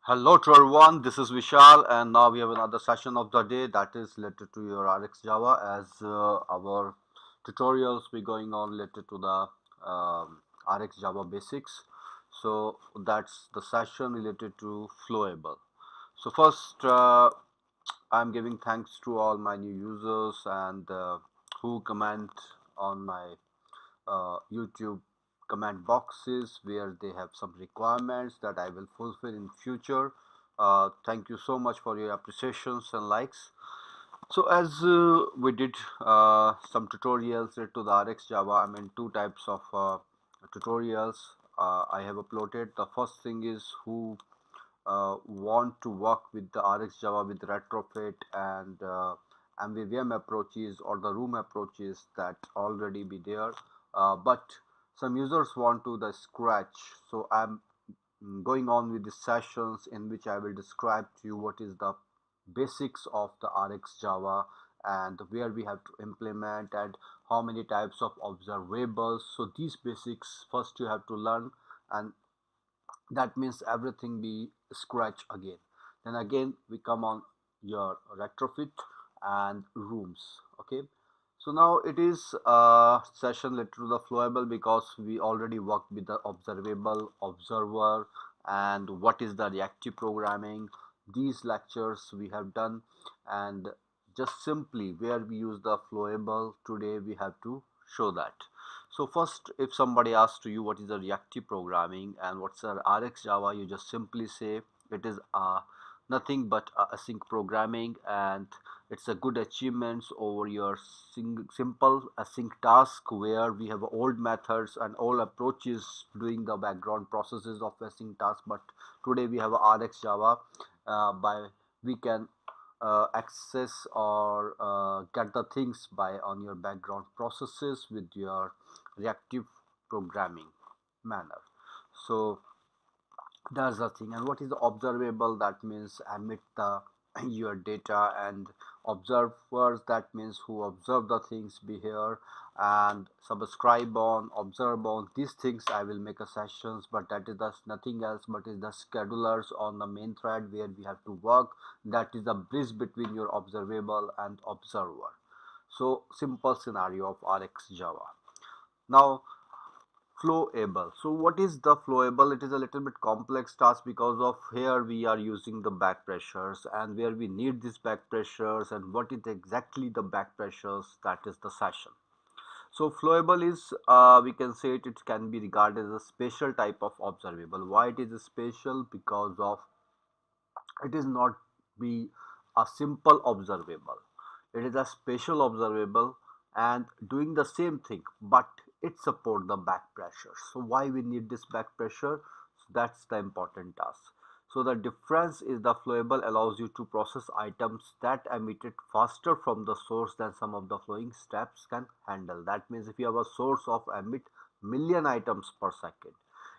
Hello to everyone, this is Vishal, and now we have another session of the day that is related to your Rxjava. As our tutorials be going on related to the Rxjava basics. So that's the session related to Flowable. So first, I'm giving thanks to all my new users and who comment on my YouTube comment boxes where they have some requirements that I will fulfill in future. Thank you so much for your appreciations and likes. So as we did some tutorials related to the Rxjava, I mean two types of tutorials I have uploaded. The first thing is who want to work with the Rxjava with retrofit and MVVM approaches or the room approaches that already be there, but some users want to the scratch. So I'm going on with the sessions in which I will describe to you what is the basics of the Rxjava and where we have to implement and how many types of observables. So these basics first you have to learn, and that means everything be scratch again. Then again we come on your retrofit and rooms. Okay, so now it is a session related to the Flowable because we already worked with the observable observer and what is the reactive programming. These lectures we have done, and just simply where we use the Flowable today we have to show that. So first, if somebody asks to you what is the reactive programming and what's the Rxjava, you just simply say it is nothing but async programming, and it's a good achievements over your simple async task where we have old methods and old approaches doing the background processes of async task. But today we have a Rxjava by we can access or get the things by on your background processes with your reactive programming manner. So that's the thing. And what is the observable? That means emit the your data, and observers, that means who observe the things be here, and subscribe on, observe on. These things I will make a sessions, but that is just nothing else but is the schedulers on the main thread where we have to work. That is the bridge between your observable and observer. So simple scenario of Rxjava. Now Flowable. So what is the Flowable? It is a little bit complex task because of here we are using the back pressures and where we need these back pressures and what is exactly the back pressures, that is the session. So Flowable is we can say it can be regarded as a special type of observable. Why it is a special? Because of it is not be a simple observable, it is a special observable and doing the same thing, but it support the back pressure. So why we need this back pressure? So that's the important task. So the difference is the Flowable allows you to process items that emitted faster from the source than some of the flowing steps can handle. That means if you have a source of emit million items per second,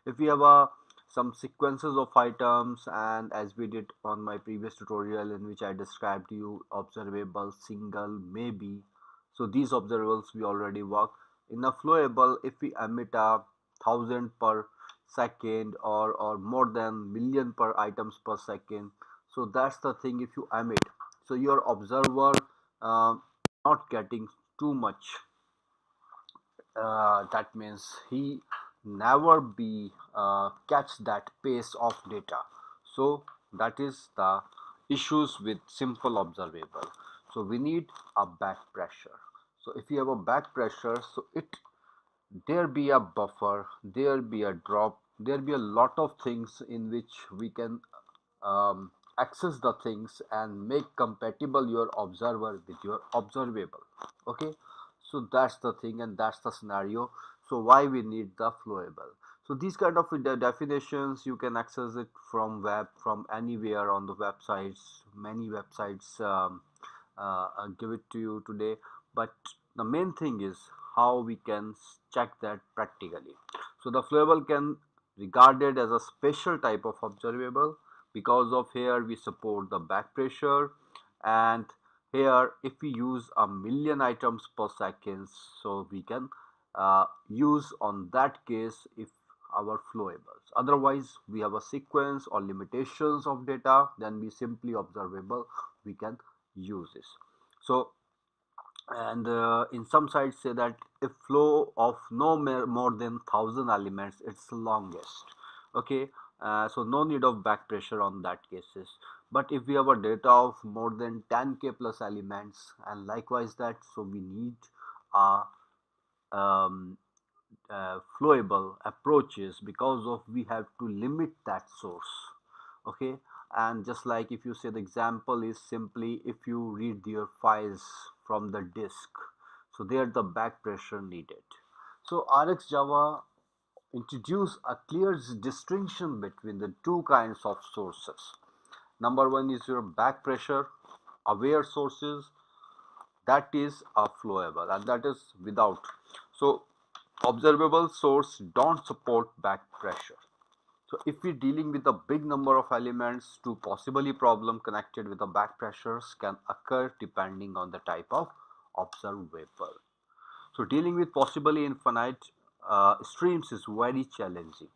if you have a some sequences of items, and as we did on my previous tutorial in which I described to you observable, single, maybe. So these observables we already work in a Flowable. If we emit a thousand per second or more than million per items per second, so that's the thing. If you emit, so your observer not getting too much, that means he never be catch that pace of data. So that is the issues with simple observable. So we need a back pressure. So if you have a back pressure, so it there be a buffer, there be a drop, there be a lot of things in which we can access the things and make compatible your observer with your observable. Okay, so that's the thing and that's the scenario. So why we need the Flowable? So these kind of definitions you can access it from web, from anywhere on the websites. Many websites give it to you today, but the main thing is how we can check that practically. So the Flowable can regarded as a special type of observable because of here we support the back pressure, and here if we use a million items per second, so we can use on that case if our flowables. Otherwise, we have a sequence or limitations of data, then we simply observable, we can use this. So, and in some sites say that if flow of no more than 1,000 elements, it's longest. Okay, so no need of back pressure on that cases. But if we have a data of more than 10k plus elements, and likewise that, so we need a um, flowable approaches, because of we have to limit that source. Okay, and just like if you say the example is simply if you read your files from the disk, so there the back pressure needed. So Rxjava introduce a clear distinction between the two kinds of sources. Number one is your back pressure aware sources, that is a flowable, and that is without. So observable source don't support back pressure. So if we're dealing with a big number of elements, two possibly problem connected with the back pressures can occur depending on the type of observable. So dealing with possibly infinite streams is very challenging.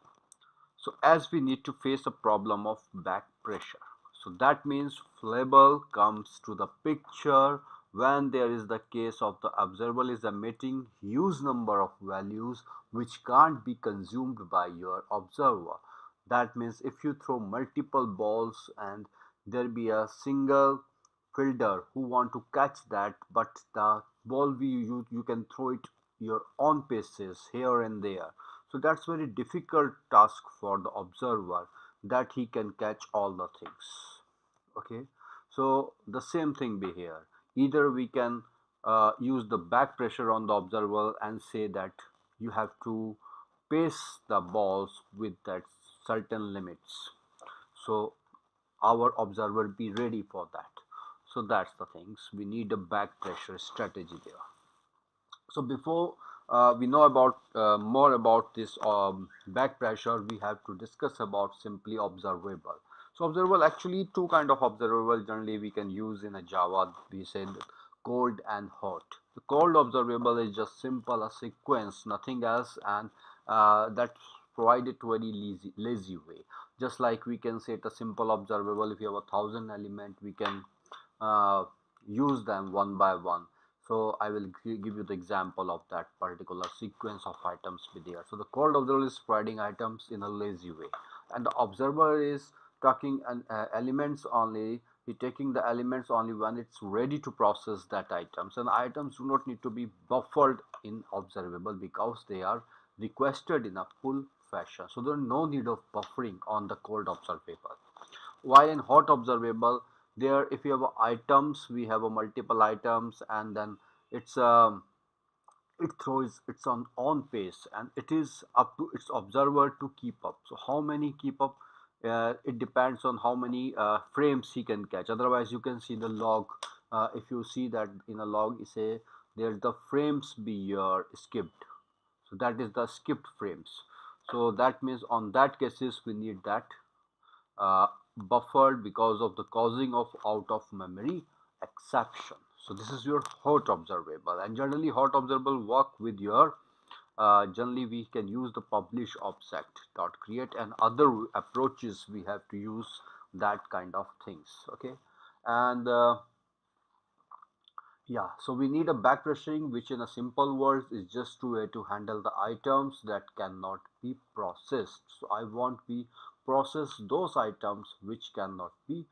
So as we need to face a problem of back pressure. So that means flowable comes to the picture when there is the case of the observable is emitting huge number of values which can't be consumed by your observer. That means if you throw multiple balls and there be a single fielder who want to catch that, but the ball you can throw it your own paces here and there, so that's very difficult task for the observer that he can catch all the things. Okay, so the same thing be here. Either we can use the back pressure on the observer and say that you have to pace the balls with that certain limits, so our observer be ready for that. So that's the things, we need a back pressure strategy there. So before we know about more about this back pressure, we have to discuss about simply observable. So observable, actually two kind of observable generally we can use in a Java. We said cold and hot. The cold observable is just simple a sequence, nothing else, and that's provided very lazy way. Just like we can set a simple observable, if you have 1,000 element, we can uh, use them one by one. So I will give you the example of that particular sequence of items be there. So the cold observer is spreading items in a lazy way, and the observer is tracking elements only. He taking the elements only when it's ready to process that items, and items do not need to be buffered in observable because they are requested in a full fashion. So there is no need of buffering on the cold observable. While in hot observable, there if you have items, we have a multiple items, and then it's it throws its on pace, and it is up to its observer to keep up. So how many keep up, it depends on how many frames he can catch. Otherwise you can see the log, if you see that in a log you say there's the frames be skipped, so that is the skipped frames. So that means on that cases we need that uh, buffered because of the causing of out of memory exception. So this is your hot observable, and generally hot observable work with your generally we can use the publish object dot create and other approaches we have to use that kind of things. Okay, and yeah, so we need a back pressuring, which in a simple words is just a way to handle the items that cannot be processed. So I want we process those items which cannot be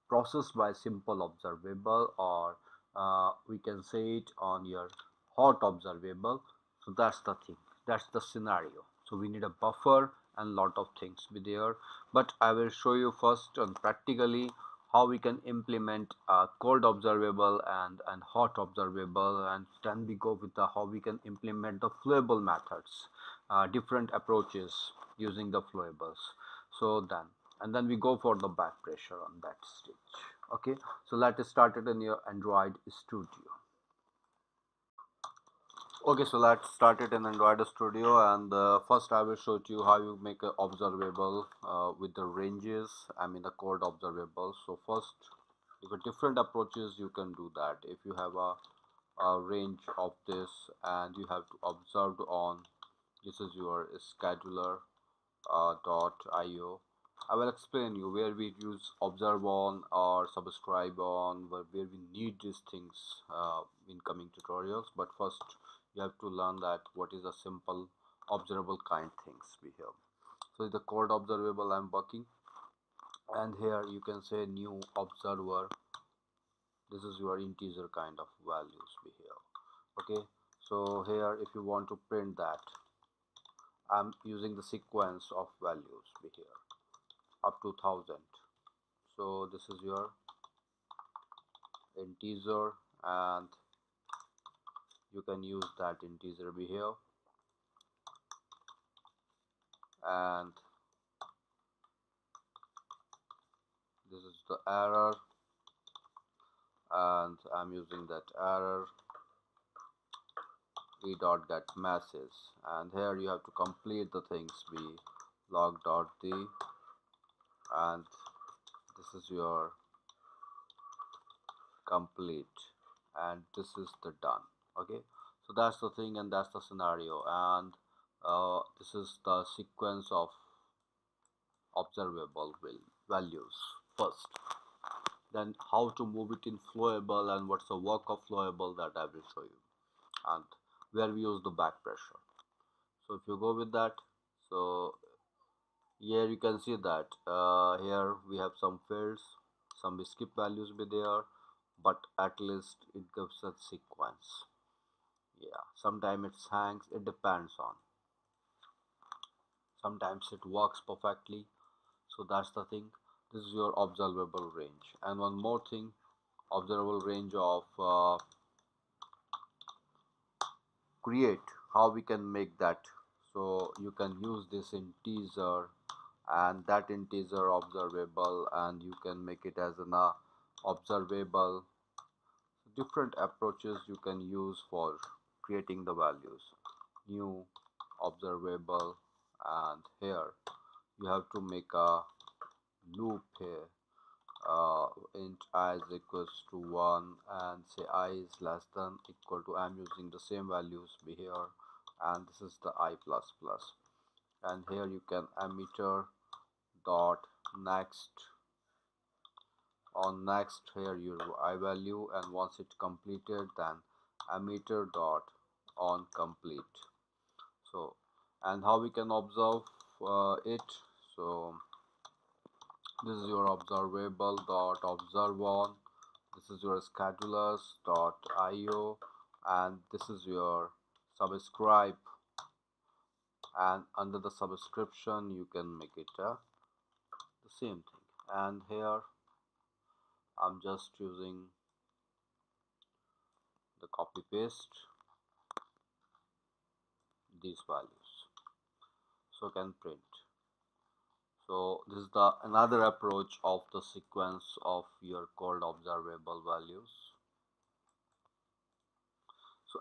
processed by simple observable, or we can say it on your hot observable. So that's the thing, that's the scenario. So we need a buffer and lot of things be there, but I will show you first on practically how we can implement a cold observable and hot observable, and then we go with the how we can implement the flowable methods, different approaches using the flowables. So then, and then we go for the back pressure on that stage. Okay, so let us start it in your Android Studio. Okay, so let's start it in Android Studio, and first I will show to you how you make a observable with the ranges. I mean the code observable. So first, you got different approaches you can do that. If you have a range of this and you have to observe on, this is your scheduler. .io. I will explain you where we use observe on or subscribe on, where we need these things in coming tutorials. But first, you have to learn that what is a simple observable kind things we have. So the code observable I'm working, and here you can say new observer. This is your integer kind of values we have. Okay, so here if you want to print that, I'm using the sequence of values we here up to 1000. So this is your integer, and you can use that integer be here, and this is the error, and I'm using that error e dot get message, and here you have to complete the things be log dot d, and this is your complete, and this is the done. Okay, so that's the thing, and that's the scenario, and this is the sequence of observable values first. Then how to move it in Flowable and what's the work of Flowable, that I will show you, and where we use the back pressure. So if you go with that, so here you can see that here we have some fields, some skip values be there, but at least it gives a sequence. Yeah, sometimes it hangs, it depends on, sometimes it works perfectly. So that's the thing. This is your observable range. And one more thing, observable range of create, how we can make that. So you can use this integer, and that integer observable, and you can make it as an observable. Different approaches you can use for creating the values. New observable, and here you have to make a loop here, int I is equals to 1, and say I is less than equal to, I'm using the same values be here, and this is the I plus plus, and here you can emitter dot next. On next, here your I value, and once it completed, then emitter dot on complete. So, and how we can observe it. So this is your observable dot observe on, this is your schedulers dot io, and this is your subscribe, and under the subscription you can make it the same thing. And here I'm just using the copy paste these values, so can print. So this is the another approach of the sequence of your called observable values. So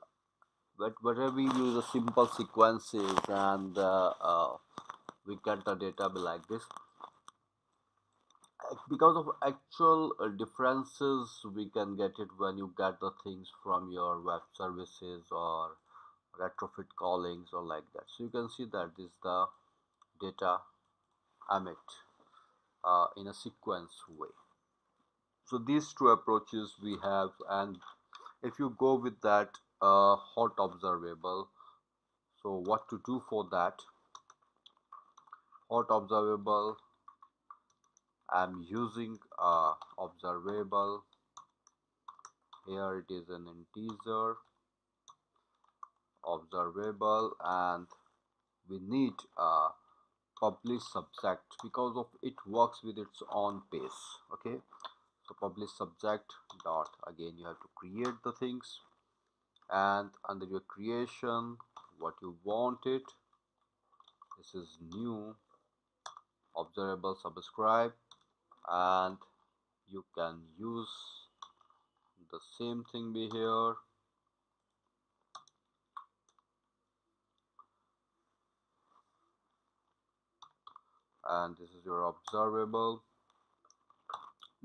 whenever we use a simple sequences, and we get the data be like this, because of actual differences we can get it when you get the things from your web services or retrofit callings or like that. So you can see that this is the data emit in a sequence way. So these two approaches we have, and if you go with that hot observable, so what to do for that hot observable, I'm using observable, here it is an integer observable, and we need publish subject because of it works with its own pace. Okay, so publish subject dot, again you have to create the things, and under your creation what you want it, this is new observable subscribe, and you can use the same thing be here, and this is your observable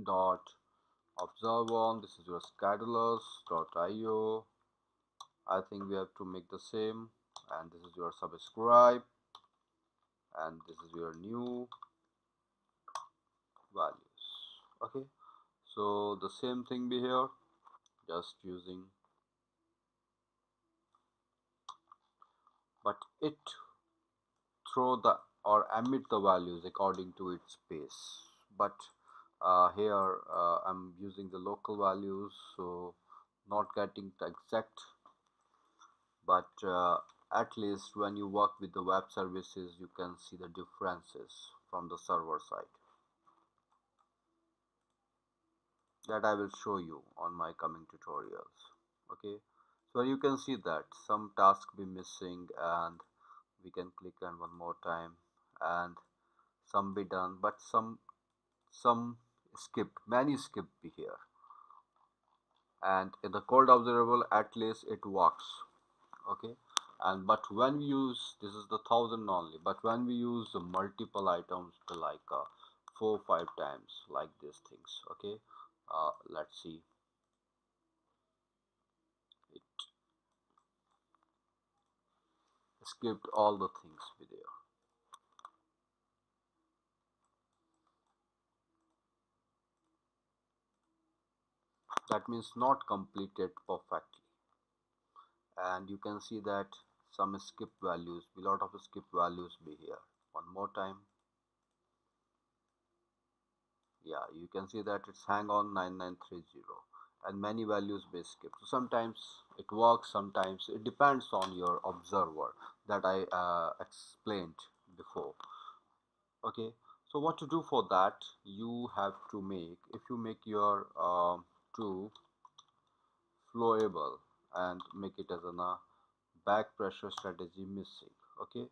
dot observe on, this is your schedulers dot io, I think we have to make the same, and this is your subscribe, and this is your new values. Okay, so the same thing be here, just using, but it throw the or emit the values according to its pace. But here I'm using the local values, so not getting the exact, but at least when you work with the web services you can see the differences from the server side, that I will show you on my coming tutorials. Okay, so you can see that some tasks be missing, and we can click on one more time, and some be done, but some skipped, many skipped be here. And in the code observable, at least it works. Okay, and but when we use, this is the 1000 only, but when we use multiple items to like 4 5 times like these things, okay, let's see, it skipped all the things with there. That means not completed perfectly, and you can see that some skip values, a lot of skip values be here. One more time, yeah, you can see that it's hang on 9930, and many values be skipped. So sometimes it works, sometimes it depends on your observer that I explained before. Okay, so what to do for that, you have to make, if you make your to flowable and make it as a back pressure strategy missing. Okay,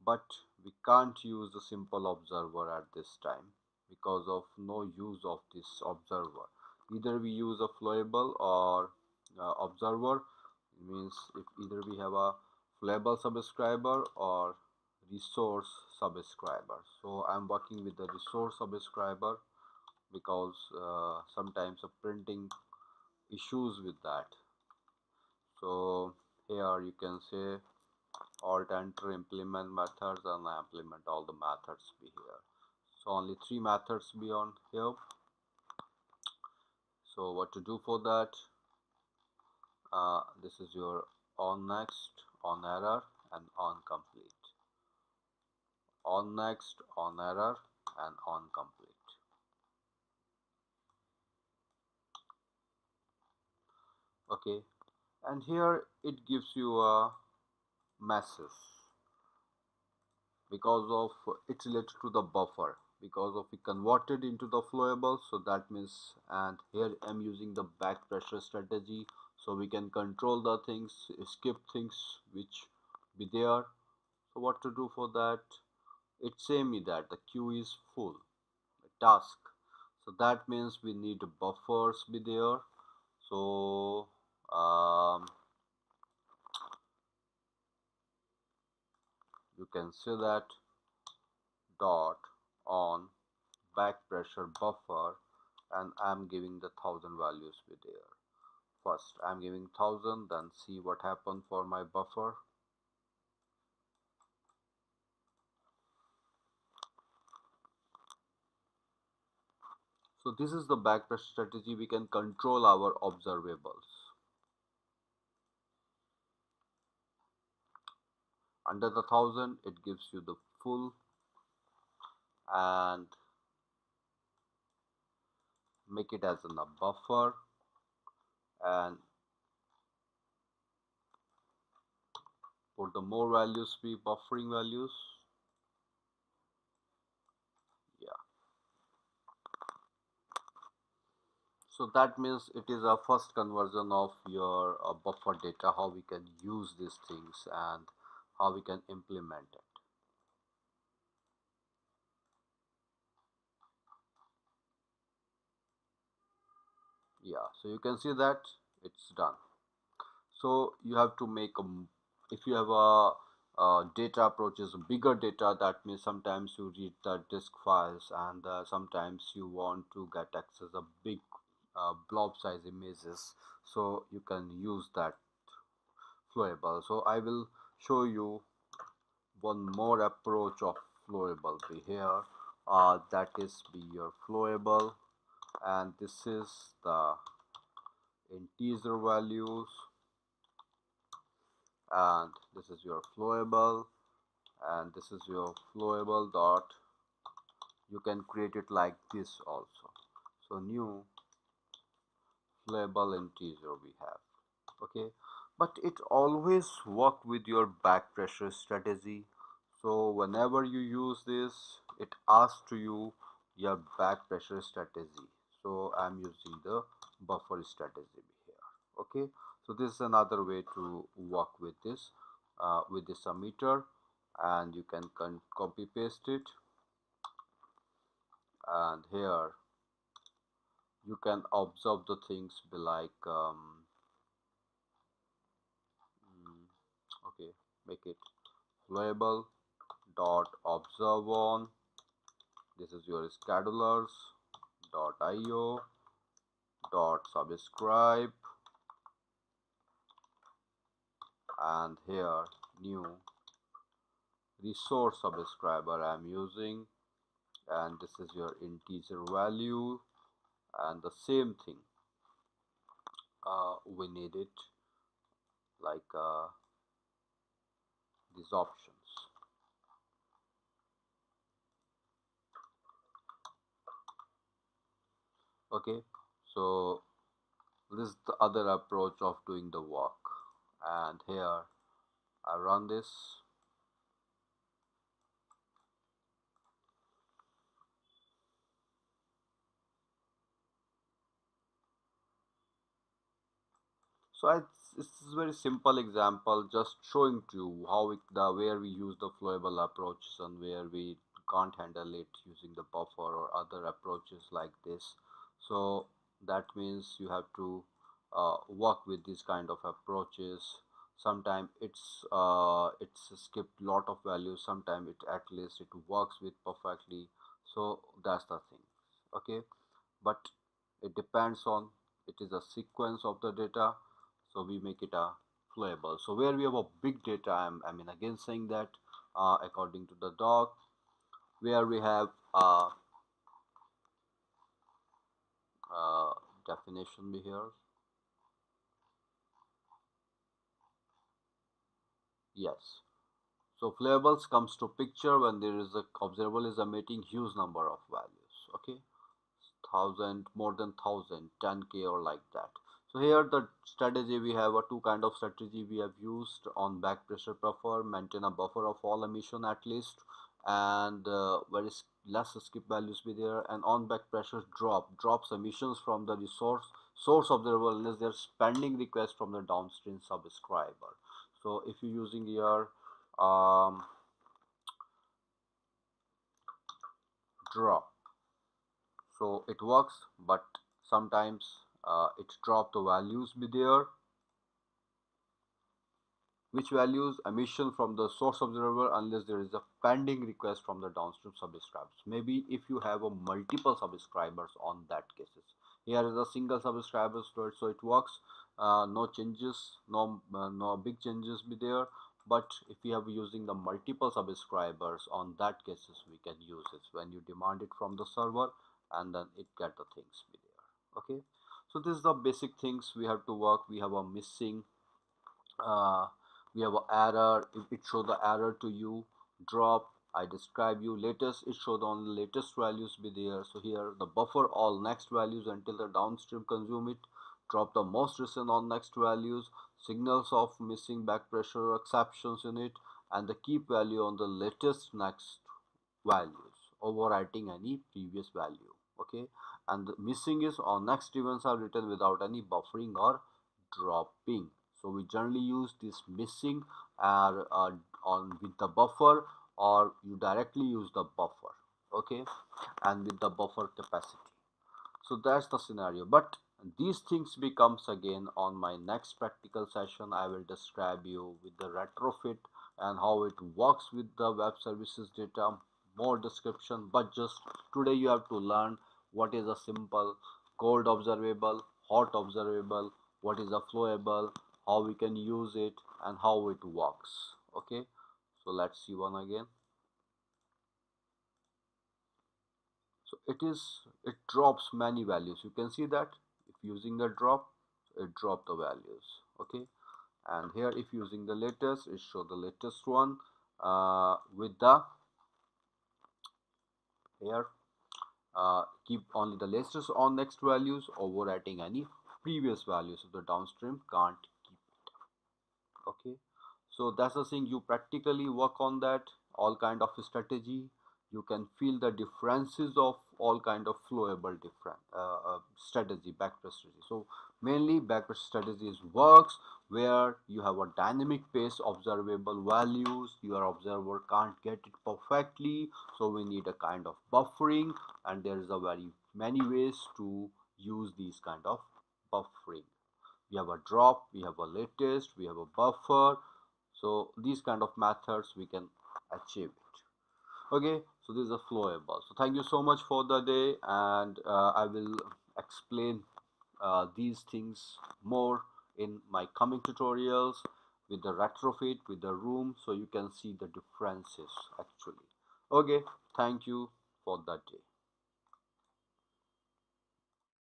but we can't use the simple observer at this time because of no use of this observer. Either we use a flowable or observer. It means if either we have a flowable subscriber or resource subscriber. So I'm working with the resource subscriber because sometimes a printing issues with that. So here you can say alt enter implement methods, and I implement all the methods be here. So only 3 methods be on here. So what to do for that, this is your on next, on error, and on complete, on next, on error, and on complete. Okay, and here it gives you a message because of it's related to the buffer, because of we converted into the flowable. So that means, and here I'm using the back pressure strategy, so we can control the things, skip things which be there. So what to do for that, it say me that the queue is full, the task, so that means we need buffers be there. So you can say that dot on back pressure buffer, and I'm giving the 1000 values with there. First I'm giving 1000, then see what happened for my buffer. So this is the back pressure strategy, we can control our observables. Under the 1000 it gives you the full, and make it as a buffer, and for the more values be buffering values. Yeah, so that means it is a first conversion of your buffer data, how we can use these things and how we can implement it. Yeah, so you can see that it's done. So you have to make a, if you have a data approaches bigger data, that means sometimes you read the disk files, and sometimes you want to get access a big blob size images, so you can use that flowable. So I will show you one more approach of flowable be here. That is be your flowable, and this is the integer values, and this is your flowable, and this is your flowable dot. You can create it like this also. So new flowable integer we have. Okay, but it always work with your back pressure strategy. So whenever you use this, it asks to you your back pressure strategy. So I'm using the buffer strategy here. Okay, so this is another way to work with this emitter, and you can copy paste it, and here you can observe the things be like okay, make it flowable dot observe on. This is your schedulers dot io dot subscribe, and here new resource subscriber I'm using, and this is your integer value, and the same thing we need it like these options. Okay, so this is the other approach of doing the work, and here I run this. So it's a very simple example, just showing to you how the where we use the flowable approaches and where we can't handle it using the buffer or other approaches like this. So that means you have to work with these kind of approaches. Sometimes it's skipped lot of values. Sometimes it at least it works with perfectly. So that's the thing. Okay, but it depends on, it is a sequence of the data, so we make it a flowable. So where we have a big data, I mean again saying that according to the doc, where we have uh, definition be here. Yes, so flawables comes to picture when there is a observable is emitting huge number of values. Okay, thousand, more than thousand, 10K or like that. So here the strategy we have a two kind of strategy we have used. On back pressure buffer, maintain a buffer of all emission at least, and very less skip values be there, and on back pressure drops emissions from the source observable unless there's pending request from the downstream subscriber. So if you're using your drop, so it works, but sometimes it drop the values be there, which values emission from the source observer unless there is a pending request from the downstream subscribers. Maybe if you have a multiple subscribers on that cases, here is a single subscriber stored, so it works, no changes, no big changes be there. But if you have using the multiple subscribers, on that cases we can use it when you demand it from the server, and then it get the things be there. Okay, so this is the basic things we have to work. We have a missing, uh, we have an error. If it show the error to you, drop, I describe you latest, it show the only latest values be there. So here the buffer all next values until the downstream consume it, drop the most recent on next values, signals of missing back pressure exceptions in it, and the keep value on the latest next values, overwriting any previous value. Okay, and the missing is on next events are written without any buffering or dropping. So we generally use this missing on with the buffer, or you directly use the buffer. Okay, and with the buffer capacity. So that's the scenario, but these things becomes again on my next practical session. I will describe you with the retrofit and how it works with the web services data, more description. But just today you have to learn what is a simple cold observable, hot observable, what is a flowable, how we can use it, and how it works. Okay, so let's see one again. So it drops many values. You can see that if using the drop, it drop the values. Okay, and here if using the latest, it show the latest one with the here keep only the latest on next values, overwriting any previous values, so the downstream can't keep it. Okay, so that's the thing, you practically work on that all kind of strategy. You can feel the differences of all kind of flowable different strategy, backpress strategy. So mainly backpress strategies works where you have a dynamic pace, observable values, your observer can't get it perfectly, so we need a kind of buffering, and there is a very many ways to use these kind of buffering. We have a drop, we have a latest, we have a buffer, so these kind of methods we can achieve it. Okay, so this is a flowable. So thank you so much for the day, and I will explain these things more in my coming tutorials with the retrofit, with the room, so you can see the differences actually. Okay, thank you for that day.